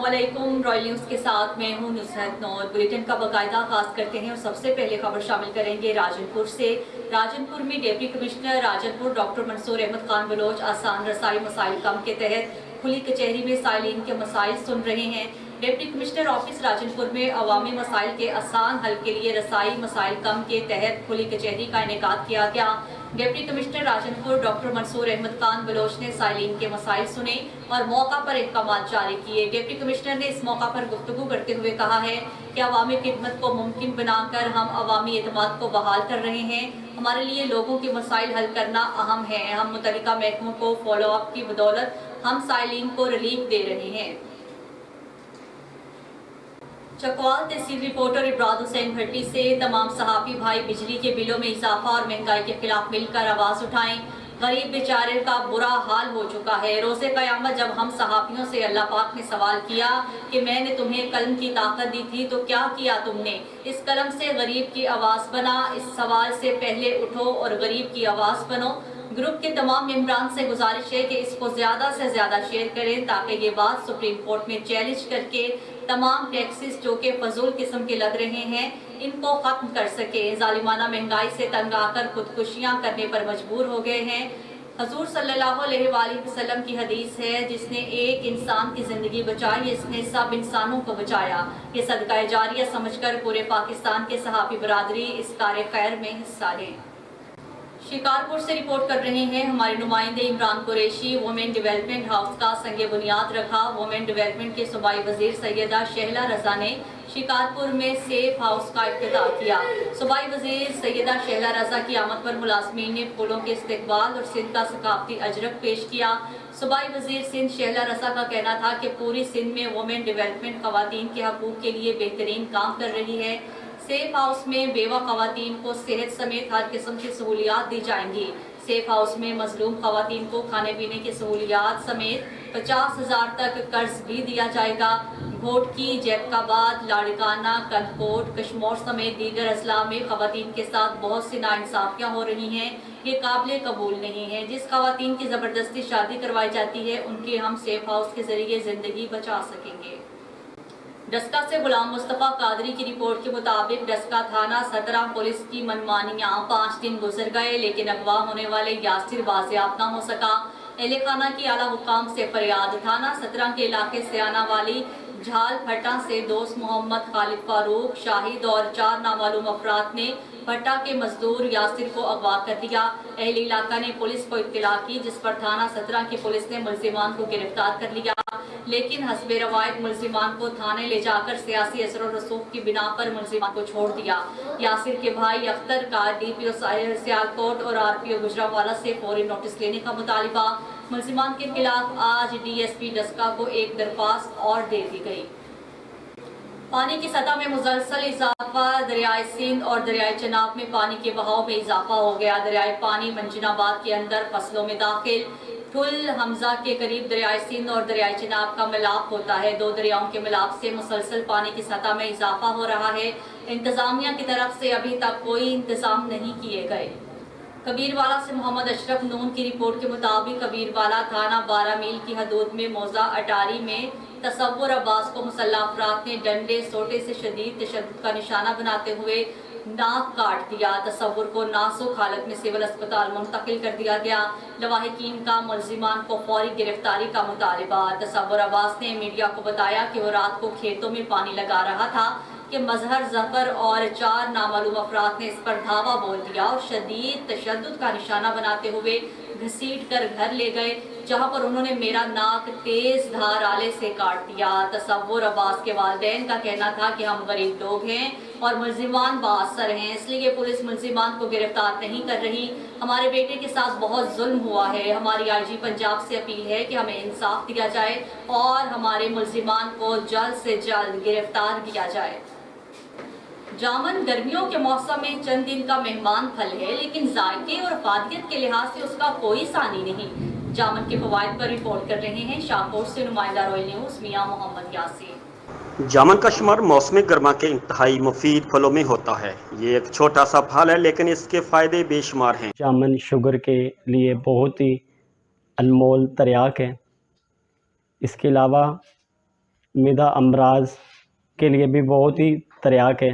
अस्सलामुअलैकुम। Royal news के साथ मैं हूं नुसरत नूर। बुलेटिन का बाकायदा आगाज करते हैं और सबसे पहले खबर शामिल करेंगे राजनपुर से। राजनपुर में deputy commissioner Rajanpur doctor Mansoor Ahmad Khan Baloch आसान रसाई मसाइल कम के तहत खुली कचहरी में साइलिन के मसाइल सुन रहे हैं। डिप्टी कमिश्नर ऑफिस राजनपुर में अवामी मसाइल के आसान हल के लिए रसाई मसाइल कम के तहत खुली कचहरी का इनेकाद किया गया। Deputy commissioner Rajanpur doctor Mansoor Ahmad Khan Baloch ने साइलिन के मसाइल सुने और मौका पर अहकामात जारी किए। डिप्टी कमिश्नर ने इस मौका पर गुफ्तगू करते हुए कहा है कि अवामी खिदमत को मुमकिन बनाकर हम अवामी एतमाद को बहाल कर रहे हैं। हमारे लिए लोगों के मसाइल हल करना अहम है। हम मुतल्लिका महकमों को फॉलो अप की बदौलत हम साइलिन को रिलीफ दे रहे हैं। चकवाल तहसील रिपोर्टर इब्राद हुसैन भट्टी से तमाम सहाफ़ी भाई बिजली के बिलों में इजाफा और महंगाई के खिलाफ मिलकर आवाज़ उठाएं। गरीब बेचारे का बुरा हाल हो चुका है। रोज़े क़यामत जब हम सहाफ़ियों से अल्लाह पाक ने सवाल किया कि मैंने तुम्हें कलम की ताकत दी थी तो क्या किया तुमने? इस कलम से गरीब की आवाज़ बना। इस सवाल से पहले उठो और गरीब की आवाज़ बनो। ग्रुप के तमाम मेंबरान से गुजारिश है कि इसको ज़्यादा से ज़्यादा शेयर करें ताकि ये बात सुप्रीम कोर्ट में चैलेंज करके तमाम टैक्सेस जो कि फजूल किस्म के लग रहे हैं इनको ख़त्म कर सके। जालिमाना महंगाई से तंग आकर खुदकुशियाँ करने पर मजबूर हो गए हैं। हजूर सल्लल्लाहु अलैहि वसल्लम की हदीस है, जिसने एक इंसान की ज़िंदगी बचाई इसने सब इंसानों को बचाया। ये सदका जारिया समझकर पूरे पाकिस्तान के सहाफ़ी बरादरी इस कार्य खैर में हिस्सा लें। शिकारपुर से रिपोर्ट कर रहे हैं हमारे नुमाइंदे Imran Qureshi. Women development house का संगे बुनियाद रखा। वुमेन डेवलपमेंट के सूबाई वजीर सैयदा शहला रजा ने शिकारपुर में सेफ हाउस का इफ्तिताह किया। सूबाई वजीर सैयदा शहला रजा की आमद पर मुलाजमीन ने फूलों के इस्तकबाल और सिंध का सकाफती अजरक पेश किया। सूबाई वजीर सिंध शहला रजा का कहना था कि पूरी सिंध में वुमेन डेवलपमेंट खवातीन के हकूक़ के लिए बेहतरीन काम कर रही है। सेफ हाउस में बेवा खवातीन को सेहत समेत हर किस्म की सहूलियात दी जाएंगी। सेफ हाउस में मजलूम खवातीन को खाने पीने की सहूलियात समेत 50,000 तक कर्ज भी दिया जाएगा। घोटकी, जैबकाबाद, लाड़काना, कंदकोट, कश्मोर समेत दीगर अजला में खवातीन के साथ बहुत सी नाइंसाफियाँ हो रही हैं। ये काबिल कबूल नहीं है। जिस खवातीन की ज़बरदस्ती शादी करवाई जाती है उनकी हम सेफ हाउस के ज़रिए ज़िंदगी बचा सकेंगे। डस्का से गुलाम मुस्तफ़ा कादरी की रिपोर्ट के मुताबिक डस्का थाना 17 पुलिस की मनमानियाँ 5 दिन गुजर गए लेकिन अगवा होने वाले यासिर बाजियाब न हो सका। अहले खाना की आला हुकाम से फरियाद। थाना 17 के इलाके सियाना वाली झाल भट्टा से दोस्त मोहम्मद खालिद फारूक शाहिद और 4 नामालूम अफराद ने भट्टा के मजदूर यासिर को अगवा कर लिया। अहले इलाका ने पुलिस को इत्तला की, जिस पर थाना 17 की पुलिस ने मुल्जिमान को गिरफ्तार कर लिया, लेकिन हस्बे रवायत मुल्जिमान को थाने ले जाकर सियासी असर और रसूख की बिना पर मुल्जिमान को छोड़ दिया। यासिर के भाई अख्तर का DPO सियालकोट और RPO गुजरावाला से फौरी नोटिस लेने का मुतालिबा। मुल्जिमान के खिलाफ आज DSP डस्का को एक दरख्वास्त और दे दी गई। पानी की सतह में मुसलसल इजाफा। दरियाए सिंध और दरियाए चनाब में पानी के बहाव में इजाफा हो गया। दरियाए पानी मंजनाबाद के अंदर फसलों में दाखिल। ठुल हमजा के करीब दरियाए सिंध और दरियाए चनाब का मिलाप होता है। 2 दरियाओं के मिलाप से मुसलसल पानी की सतह में इजाफा हो रहा है। इंतजामिया की तरफ से अभी तक कोई इंतजाम नहीं किए गए। कबीरवाला से मोहम्मद अशरफ नून की रिपोर्ट के मुताबिक कबीरवाला थाना 12 मील की हदूद में मौजा अटारी में तसव्वुर अब्बास को मुसल्लह अफराद ने डंडे सोटे से शदीद तशद्दुद का निशाना बनाते हुए नाक काट दिया। तसव्वुर को नासुख हालत में सिविल अस्पताल मुंतकिल कर दिया गया। लवाहिकीन का मुल्जिमान को फौरी गिरफ्तारी का मुतालिबा। तसव्वुर अब्बास ने मीडिया को बताया कि वो रात को खेतों में पानी लगा रहा था कि मजहर जफर और 4 नामालूम अफराद ने इस पर धावा बोल दिया और शदीद तशद्दुद का निशाना बनाते हुए घसीट कर घर ले गए, जहां पर उन्होंने मेरा नाक तेज धार आले से काट दिया। तसव्वुर अब्बास के वालिदैन का कहना था कि हम गरीब लोग हैं और मुल्जिमान बाअसर हैं, इसलिए पुलिस मुल्जिमान को गिरफ्तार नहीं कर रही। हमारे बेटे के साथ बहुत जुल्म हुआ है। हमारी IG पंजाब से अपील है कि हमें इंसाफ दिया जाए और हमारे मुल्जिमान को जल्द से जल्द गिरफ्तार किया जाए। जामन गर्मियों के मौसम में चंद दिन का मेहमान फल है, लेकिन जायके और अफादियत के लिहाज से उसका कोई सानी नहीं। जामन के फवाइद पर रिपोर्ट कर रहे हैं शाहकोट से नुमाइंदा रॉयल न्यूज़ मियां मोहम्मद यासीर। जामन का शुमार मौसम गर्मा के इंतहाई मुफीद फलों में होता है। ये एक छोटा सा फल है लेकिन इसके फ़ायदे बेशुमार हैं। जामन शुगर के लिए बहुत ही अनमोल तरियाक है। इसके अलावा मिदा अमराज के लिए भी बहुत ही तरियाक है।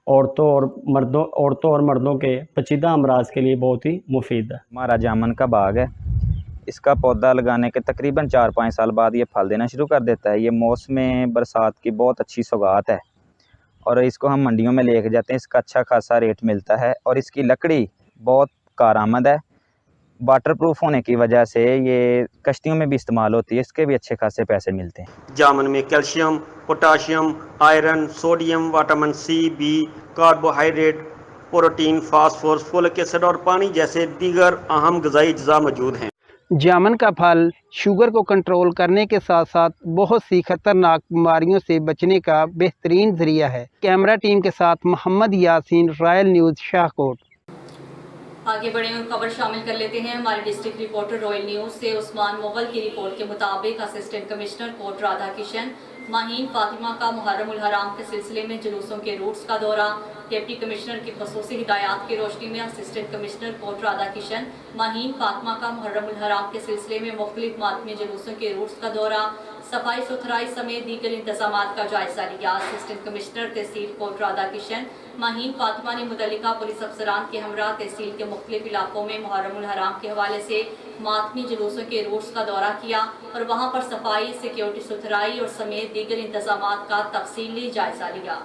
औरतों और मर्दों के पेचीदा अमराज के लिए बहुत ही मुफीद है। हमारा जामुन का बाग है। इसका पौधा लगाने के तकरीबन 4-5 साल बाद ये फल देना शुरू कर देता है। ये मौसम बरसात की बहुत अच्छी सौगात है और इसको हम मंडियों में लेके जाते हैं। इसका अच्छा खासा रेट मिलता है और इसकी लकड़ी बहुत कारआमद है। वाटर प्रूफ होने की वजह से ये कश्तियों में भी इस्तेमाल होती है। इसके भी अच्छे खासे पैसे मिलते हैं। जामुन में calcium, potassium, iron, sodium, vitamin C, B, carbohydrate, protein, phosphorus, folic acid और पानी जैसे दीगर अहम ग़िज़ाई अज्जा मौजूद हैं। जामुन का फल शुगर को कंट्रोल करने के साथ साथ बहुत सी खतरनाक बीमारियों से बचने का बेहतरीन ज़रिया है। कैमरा टीम के साथ मोहम्मद यासीन, रॉयल न्यूज़, शाहकोट। आगे बढ़े और खबर शामिल कर लेते हैं हमारे डिस्ट्रिक्ट रिपोर्टर रॉयल न्यूज़ से उस्मान मुगल की रिपोर्ट के मुताबिक assistant commissioner court Radha Kishan Maheen Fatima का मुहर्रम उल हराम के सिलसिले में जुलूसों के रूट्स का दौरा। डिप्टी कमिश्नर की खसूसी हिदायत की रोशनी में assistant commissioner court Radha Kishan Maheen Fatima का मुहर्रम उल हराम के सिलसिले में मुख्तलिफ मातमी जुलूसों के रूट्स का दौरा, सफाई सुथराई समेत दीगर इंतजामात का जायजा लिया। असिस्टेंट कमिश्नर तहसील कोर्ट राधा किशन माहीन फातिमा ने मुतल्लिका पुलिस अफसरान के हमरा तहसील के मुख्तलिफ इलाकों में मुहर्रम उल हराम के हवाले से मातमी जुलूसों के रूट्स का दौरा किया और वहाँ पर सफाई, सिक्योरिटी, सुथराई और समेत दीगर इंतजामात का तफसीली जायजा लिया।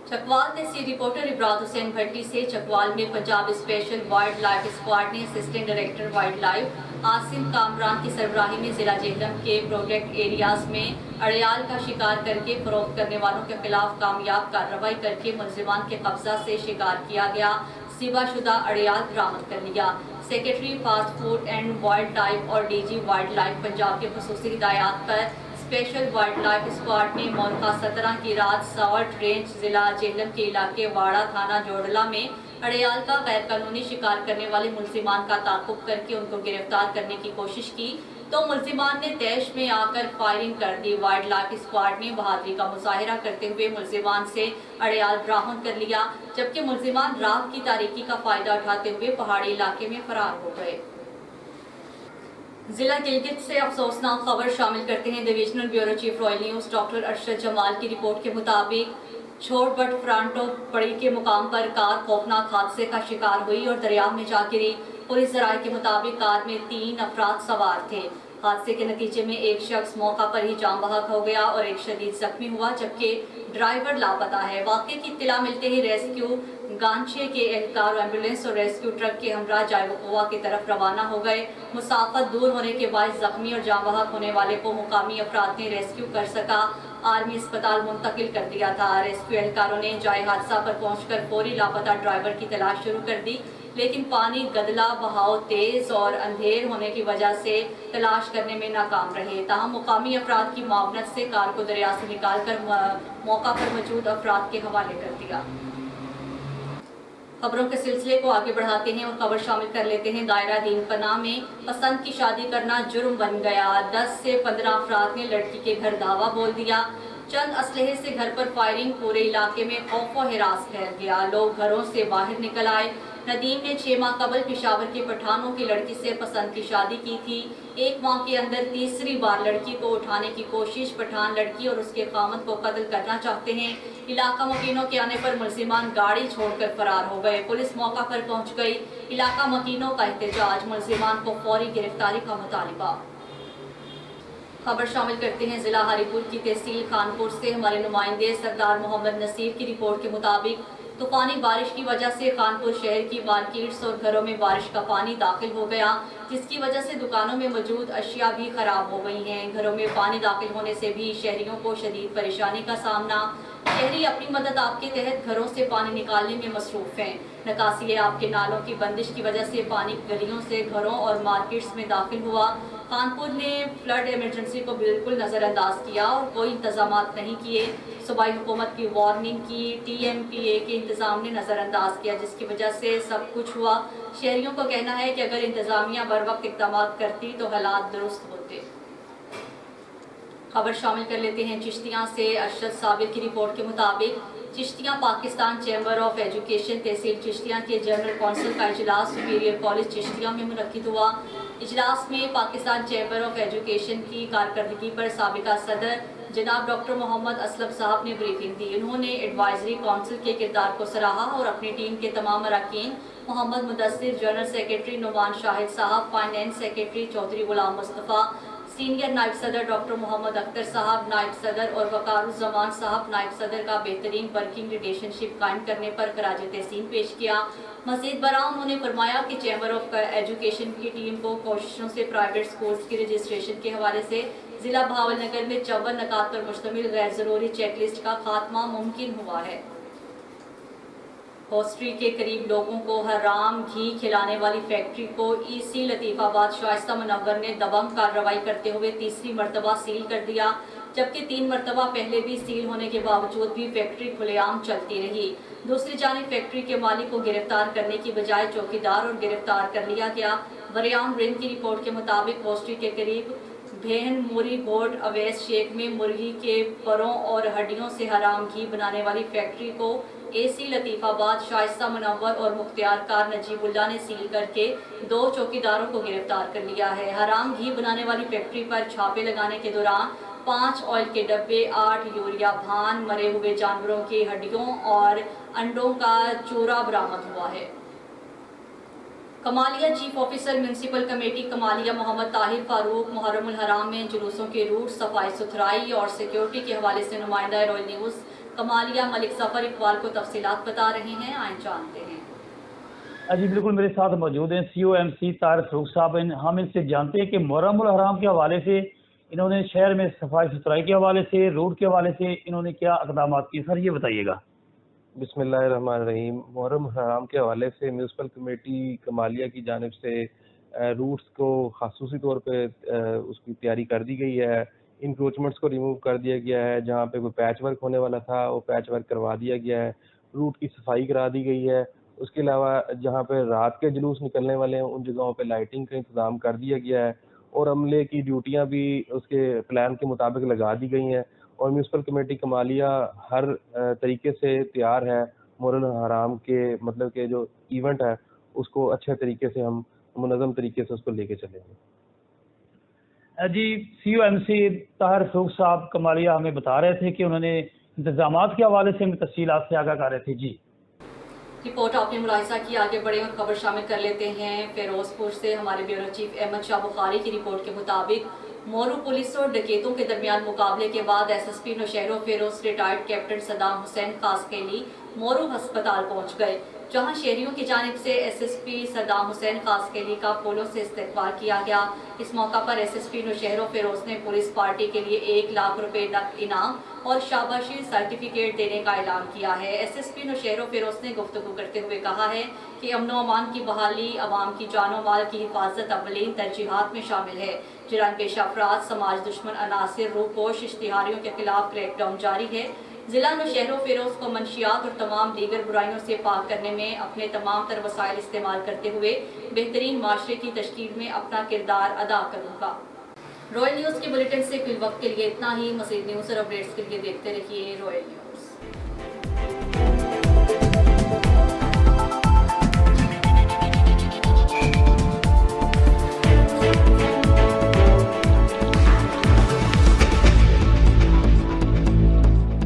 चकवाल तहसील रिपोर्टर इब्राद हुसैन भट्टी से चकवाल में Punjab special wildlife squad ने assistant director wildlife Asim Kamran की सरबराही में जिला जेहलम के प्रोटेक्ट एरियाज में अड़याल का शिकार करके फरोख्त करने वालों के खिलाफ कामयाब कार्रवाई करके मुलजिमान के कब्जा से शिकार किया गया सिबाशुदा अड़याल बरामद कर लिया। Secretary fast food and wild life और डीजी वाइल्ड लाइफ पंजाब के खसूसी हिदायत पर स्पेशल वाइल्ड लाइफ स्क्वाड ने मोरखा 17 की रात सावट रेंज जिला जेहलम के इलाके वाड़ा थाना जोड़ला में अड़याल का गैर कानूनी शिकार करने वाले मुलजिमान का ताक़ुब करके उनको गिरफ्तार करने की कोशिश की तो मुलजिमान ने तैश में आकर फायरिंग कर दी। वाइल्ड लाइफ स्क्वाड ने बहादुरी का मुजाहिरा करते हुए मुलजिमान से अड़याल बरामद कर लिया, जबकि मुलजिमान रात की तारीकी का फायदा उठाते हुए पहाड़ी इलाके में फरार हो गए। जिला गिलगित से अफसोसनाक खबर शामिल करते हैं divisional bureau chief royal news doctor Arshad Jamal की रिपोर्ट के मुताबिक छोड़बट फ्रांटो पड़ी के मुकाम पर कार खौफनाक हादसे का शिकार हुई और दरिया में जा गिरी। पुलिस जराये के मुताबिक कार में 3 अफराद सवार थे। हादसे के नतीजे में एक शख्स मौका पर ही जान बहक हो गया और एक शदीद जख्मी हुआ, जबकि ड्राइवर लापता है। वाक़े की इत्तला मिलते ही रेस्क्यू गांचे के एहलकार एम्बुलेंस और रेस्क्यू ट्रक के हमरा जायवकुवा की तरफ रवाना हो गए। मुसाफत दूर होने के बाद जख्मी और जान बहक होने वाले को मुकामी अफराद ने रेस्क्यू कर सका आर्मी अस्पताल मुंतकिल कर दिया था। रेस्क्यू एहलकारों ने जाए हादसा पर पहुंचकर फौरी लापता ड्राइवर की तलाश शुरू कर दी, लेकिन पानी गदला, बहाव तेज और अंधेर होने की वजह से तलाश करने में नाकाम रहे। ताहम मुकामी अफराद की मावनत से कार को दरिया से निकालकर मौका पर मौजूद अफराद के हवाले कर दिया। खबरों के सिलसिले को आगे बढ़ाते हैं और खबर शामिल कर लेते हैं। दायरा दीन पनाह में पसंद की शादी करना जुर्म बन गया। 10 से 15 अफराद ने लड़की के घर धावा बोल दिया। चंद असलहे से घर पर फायरिंग, पूरे इलाके में खौफ व हिरास फैल गया। लोग घरों से बाहर निकल आए। नदीम ने 6 माह कबल पेशावर के पठानों की लड़की से पसंद की शादी की थी। 1 माह के अंदर तीसरी बार लड़की को उठाने की कोशिश। पठान लड़की और उसके खामद को कत्ल करना चाहते हैं। इलाका मकीनों के आने पर मुलजिमान गाड़ी छोड़कर फरार हो गए। पुलिस मौका पर पहुंच गई। इलाका मकीनों का एहतजाज, मुलजिमान को फौरी गिरफ्तारी का मुतालिबा। खबर शामिल करते हैं जिला हरीपुर की तहसील खानपुर से। हमारे नुमाइंदे सरदार मोहम्मद नसीर की रिपोर्ट के मुताबिक तूफानी बारिश की वजह से खानपुर शहर की मार्केट्स और घरों में बारिश का पानी दाखिल हो गया, जिसकी वजह से दुकानों में मौजूद अशिया भी खराब हो गई हैं। घरों में पानी दाखिल होने से भी शहरियों को शदीद परेशानी का सामना। शहरी अपनी मदद आपके तहत घरों से पानी निकालने में मसरूफ़ हैं। निकासी आपके नालों की बंदिश की वजह से पानी गलियों से घरों और मार्केट्स में दाखिल हुआ। खानपुर ने फ्लड इमरजेंसी को बिल्कुल नज़रअंदाज किया और कोई इंतजामात नहीं किए। सूबाई हुकूमत की वार्निंग की TMPA के इंतज़ाम ने नज़रअंदाज किया, जिसकी वजह से सब कुछ हुआ। शहरियों को कहना है कि अगर इंतज़ामिया बर वक्त इक़दाम करती तो हालात दुरुस्त होते। खबर शामिल कर लेते हैं चिश्तियाँ से। अरशद साबिर की रिपोर्ट के मुताबिक Chishtian Pakistan chamber of education तहसील चिश्तियाँ के जनरल कौंसिल का इजलास सुपीरियर कॉलेज चिश्तियाँ में मुनक्किद हुआ। اجلاس میں پاکستان چیمبر آف ایجوکیشن کی کارکردگی پر سابقہ صدر جناب ڈاکٹر محمد اسلم صاحب نے بریفنگ دی. انہوں نے ایڈوائزری کونسل کے کردار کو سراہا اور اپنی ٹیم کے تمام اراکین محمد مدثر، جنرل سیکرٹری نعمان شاہد صاحب، finance secretary Chaudhry Ghulam Mustafa, senior نائب صدر ڈاکٹر محمد اختر صاحب نائب صدر اور وقار الزمان صاحب نائب صدر کا بہترین ورکنگ ریلیشن شپ قائم کرنے پر خراج تحسین پیش کیا. مزید برآں انہوں نے فرمایا کہ چیمبر آف ایجوکیشن کی ٹیم کو کوششوں سے پرائیویٹ سکولز کی رجسٹریشن کے حوالے سے ضلع بہاول نگر میں 54 نکات پر مشتمل غیر ضروری چیک لسٹ کا خاتمہ ممکن ہوا ہے. ہوسٹری کے قریب لوگوں کو حرام گھی کھلانے والی فیکٹری کو ای سی لطیف آباد شائستہ منور نے دبنگ کارروائی کرتے ہوئے تیسری مرتبہ سیل کر دیا، جبکہ 3 مرتبہ پہلے بھی سیل ہونے کے باوجود بھی فیکٹری کھلے عام چلتی رہی. دوسری جانب فیکٹری کے مالک کو گرفتار کرنے کی بجائے چوکیدار اور گرفتار کر لیا گیا. وریان رند کی رپورٹ کے مطابق ہوسٹری کے قریب بہن موری گوڈ اویس شیخ میں مرغی کے پروں اور ہڈیوں سے حرام گھی بنانے والی فیکٹری کو اے سی لطیف آباد شائستہ منور اور مختار کار نجیب اللہ نے سیل کر کے 2 چوکیداروں کو گرفتار کر لیا ہے. حرام گھی بنانے والی فیکٹری پر چھاپے لگانے کے دوران 5 آئل کے ڈبے، 8 یوریا بھان، مرے ہوئے جانوروں کی ہڈیوں اور انڈوں کا چورا برآمد ہوا ہے. Kamalia chief officer municipal committee Kamalia Muhammad Tahir Farooq Muharram الحرام میں جلوسوں کے روٹ، صفائی ستھرائی اور سیکیورٹی کے حوالے سے نمائندہ رائل نیوز کمالیہ ملک ظفر اقبال کو تفصیلات بتا رہے ہیں. آئیں جانتے ہیں. جی بالکل، میرے ساتھ موجود ہیں سی او ایم سی طاہر فاروق صاحب. ہم ان سے جانتے ہیں کہ محرم الحرام کے حوالے سے انہوں نے شہر میں صفائی ستھرائی کے حوالے سے، روڈ کے حوالے سے انہوں نے کیا اقدامات کیے، سر یہ بتائیے گا. بسم اللہ الرحمن الرحیم. محرم الحرام کے حوالے سے میونسپل کمیٹی کمالیہ کی جانب سے روٹس کو خصوصی طور پہ اس کی تیاری کر دی گئی ہے. انکروچمنٹس کو ریموو کر دیا گیا ہے. جہاں پہ کوئی پیچ ورک ہونے والا تھا وہ پیچ ورک کروا دیا گیا ہے. روٹ کی صفائی کرا دی گئی ہے. اس کے علاوہ جہاں پہ رات کے جلوس نکلنے والے ہیں ان جگہوں پہ لائٹنگ کا انتظام کر دیا گیا ہے اور عملے کی ڈیوٹیاں بھی اس کے پلان کے مطابق لگا دی گئی ہیں. اور میونسپل کمیٹی کمالیہ ہر طریقے سے تیار ہے محرم الحرام کے مطلب کہ جو ایونٹ ہے اس کو اچھے طریقے سے ہم منظم طریقے سے اس کو لے کے چلیں گے. جی سی او ایم سی طاہر فاروق صاحب کمالیہ ہمیں بتا رہے تھے کہ انہوں نے انتظامات کے حوالے سے ہمیں تفصیلات سے آگاہ کر رہے تھے. جی رپورٹ آپ نے ملاحظہ کی. آگے بڑھیں اور خبر شامل کر لیتے ہیں فیروز پور سے. ہمارے بیورو چیف احمد شاہ بخاری کی رپورٹ کے مطابق مورو پولیس اور ڈکیتوں کے درمیان مقابلے کے بعد S S P Naushahro Feroze retired captain Saddam Hussain Khaskheli Moro ہسپتال پہنچ گئے، جہاں شہریوں کی جانب سے S S P Saddam Hussain Khaskheli کا پھولوں سے استقبال کیا گیا. اس موقع پر S S P Naushahro Feroz نے پولیس پارٹی کے لیے 1 لاکھ روپے نقد انعام اور شاباشی سرٹیفکیٹ دینے کا اعلان کیا ہے. S S P Naushahro Feroz نے گفتگو کرتے ہوئے کہا ہے کہ امن و امان کی بحالی، عوام کی جان و مال کی حفاظت اولین ترجیحات میں شامل ہے. جرائم پیشہ افراد، سماج دشمن عناصر، روپوش اشتہاریوں کے خلاف کریک ڈاؤن جاری ہے. ضلع نوشہر و فیروز کو منشیات اور تمام دیگر برائیوں سے پاک کرنے میں اپنے تمام تر وسائل استعمال کرتے ہوئے بہترین معاشرے کی تشکیل میں اپنا کردار ادا کروں گا. رائل نیوز کے بلیٹن سے فی الوقت کے لیے اتنا ہی. مزید نیوز اور اپڈیٹس کے لیے دیکھتے رہیے رائل نیوز.